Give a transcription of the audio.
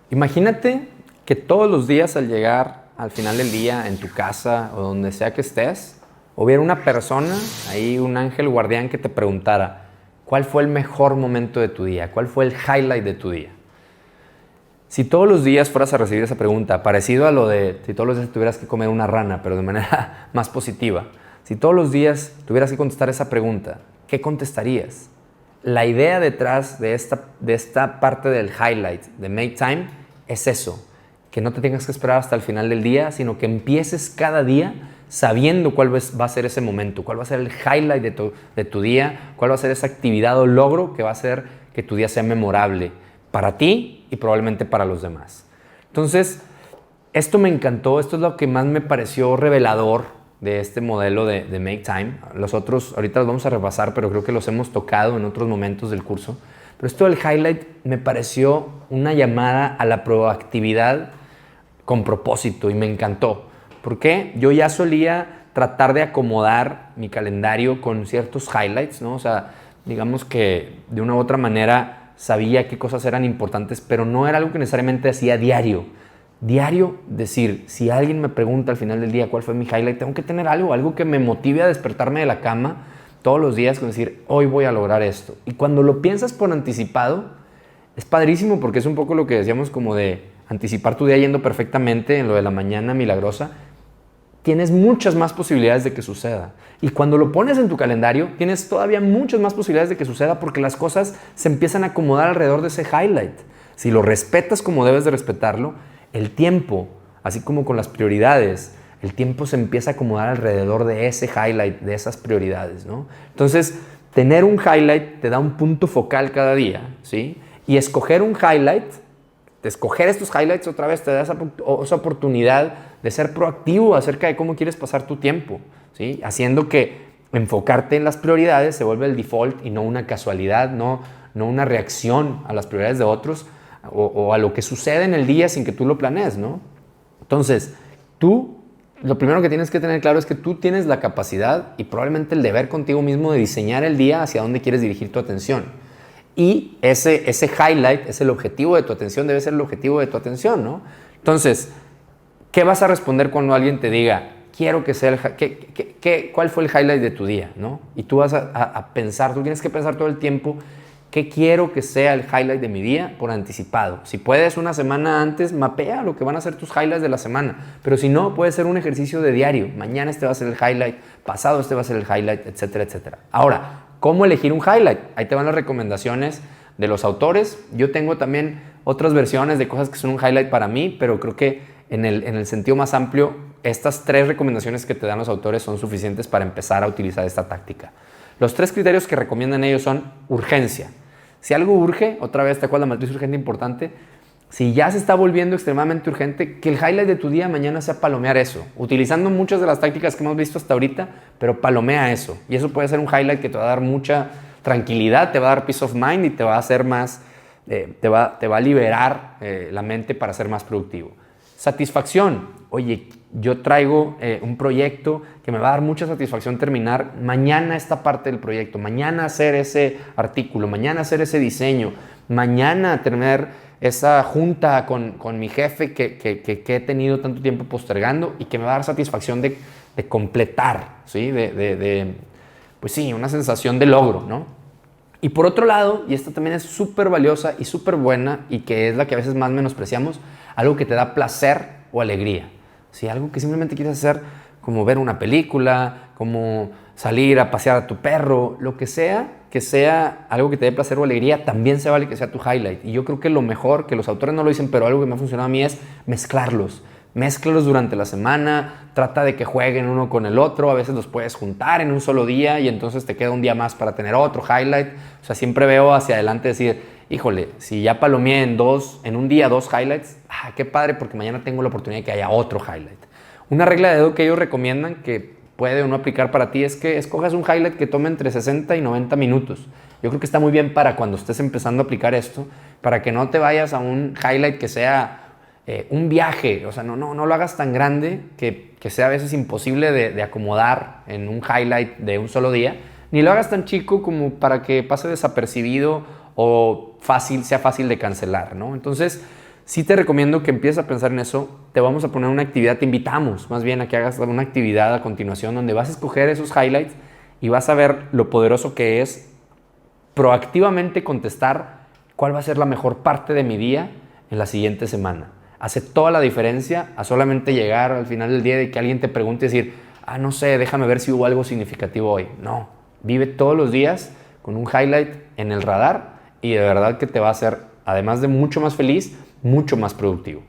Imagínate que todos los días al llegar al final del día en tu casa o donde sea que estés, hubiera una persona, ahí un ángel guardián que te preguntara, ¿cuál fue el mejor momento de tu día? ¿Cuál fue el highlight de tu día? Si todos los días fueras a recibir esa pregunta, parecido a lo de si todos los días tuvieras que comer una rana, pero de manera más positiva, si todos los días tuvieras que contestar esa pregunta, ¿qué contestarías? La idea detrás de esta parte del highlight, de Make Time, es eso, que no te tengas que esperar hasta el final del día, sino que empieces cada día sabiendo cuál va a ser ese momento, cuál va a ser el highlight de tu día, cuál va a ser esa actividad o logro que va a hacer que tu día sea memorable para ti y probablemente para los demás. Entonces, esto me encantó, esto es lo que más me pareció revelador de este modelo de Make Time. Los otros, ahorita los vamos a repasar, pero creo que los hemos tocado en otros momentos del curso. Pero esto del highlight me pareció una llamada a la proactividad con propósito y me encantó. ¿Por qué? Yo ya solía tratar de acomodar mi calendario con ciertos highlights, ¿no? O sea, digamos que de una u otra manera sabía qué cosas eran importantes, pero no era algo que necesariamente hacía diario. Diario, decir, si alguien me pregunta al final del día cuál fue mi highlight, tengo que tener algo que me motive a despertarme de la cama todos los días con decir, hoy voy a lograr esto. Y cuando lo piensas por anticipado, es padrísimo porque es un poco lo que decíamos como de anticipar tu día yendo perfectamente en lo de la mañana milagrosa. Tienes muchas más posibilidades de que suceda. Y cuando lo pones en tu calendario, tienes todavía muchas más posibilidades de que suceda porque las cosas se empiezan a acomodar alrededor de ese highlight. Si lo respetas como debes de respetarlo, el tiempo, así como con las prioridades, el tiempo se empieza a acomodar alrededor de ese highlight, de esas prioridades, ¿no? Entonces, tener un highlight te da un punto focal cada día, ¿sí? Y escoger un highlight, escoger estos highlights otra vez te da esa oportunidad de ser proactivo acerca de cómo quieres pasar tu tiempo, ¿sí? Haciendo que enfocarte en las prioridades se vuelve el default y no una casualidad, no una reacción a las prioridades de otros o a lo que sucede en el día sin que tú lo planees, ¿no? Entonces, lo primero que tienes que tener claro es que tú tienes la capacidad y probablemente el deber contigo mismo de diseñar el día hacia dónde quieres dirigir tu atención. Y ese highlight es el objetivo de tu atención, debe ser el objetivo de tu atención, ¿no? Entonces, ¿qué vas a responder cuando alguien te diga, quiero que sea cuál fue el highlight de tu día, ¿no? Y tú vas a pensar, tú tienes que pensar todo el tiempo, ¿qué quiero que sea el highlight de mi día por anticipado? Si puedes una semana antes, mapea lo que van a ser tus highlights de la semana. Pero si no, puede ser un ejercicio de diario. Mañana este va a ser el highlight, pasado este va a ser el highlight, etcétera, etcétera. Ahora, ¿cómo elegir un highlight? Ahí te van las recomendaciones de los autores. Yo tengo también otras versiones de cosas que son un highlight para mí, pero creo que en el sentido más amplio, estas 3 recomendaciones que te dan los autores son suficientes para empezar a utilizar esta táctica. Los 3 criterios que recomiendan ellos son urgencia. Si algo urge, otra vez, ¿te acuerdas la matriz urgente importante? Si ya se está volviendo extremadamente urgente, que el highlight de tu día mañana sea palomear eso, utilizando muchas de las tácticas que hemos visto hasta ahorita, pero palomea eso. Y eso puede ser un highlight que te va a dar mucha tranquilidad, te va a dar peace of mind y te va a hacer más, te va a liberar la mente para ser más productivo. Satisfacción. Oye, yo traigo un proyecto que me va a dar mucha satisfacción terminar mañana esta parte del proyecto, mañana hacer ese artículo, mañana hacer ese diseño, mañana tener esa junta con mi jefe que he tenido tanto tiempo postergando y que me va a dar satisfacción de completar, ¿sí? Pues sí, una sensación de logro, ¿no? Y por otro lado, y esta también es súper valiosa y súper buena y que es la que a veces más menospreciamos, algo que te da placer o alegría. ¿Sí? Algo que simplemente quieres hacer, como ver una película, como salir a pasear a tu perro, lo que sea algo que te dé placer o alegría, también se vale que sea tu highlight. Y yo creo que lo mejor, que los autores no lo dicen, pero algo que me ha funcionado a mí es mezclarlos. Mézclalos durante la semana, trata de que jueguen uno con el otro, a veces los puedes juntar en un solo día y entonces te queda un día más para tener otro highlight. O sea, siempre veo hacia adelante decir, híjole, si ya palomeé en un día 2 highlights, qué padre porque mañana tengo la oportunidad de que haya otro highlight. Una regla de dedo que ellos recomiendan que puede o no aplicar para ti es que escojas un highlight que tome entre 60 y 90 minutos. Yo creo que está muy bien para cuando estés empezando a aplicar esto, para que no te vayas a un highlight que sea un viaje, o sea, no lo hagas tan grande que sea a veces imposible de acomodar en un highlight de un solo día, ni lo hagas tan chico como para que pase desapercibido o sea fácil de cancelar, ¿no? Entonces, Sí te recomiendo que empieces a pensar en eso. Te vamos a poner una actividad, te invitamos más bien a que hagas una actividad a continuación donde vas a escoger esos highlights y vas a ver lo poderoso que es proactivamente contestar cuál va a ser la mejor parte de mi día en la siguiente semana. Hace toda la diferencia a solamente llegar al final del día y que alguien te pregunte y decir, no sé, déjame ver si hubo algo significativo hoy. No, vive todos los días con un highlight en el radar y de verdad que te va a hacer, además de mucho más feliz, mucho más productivo.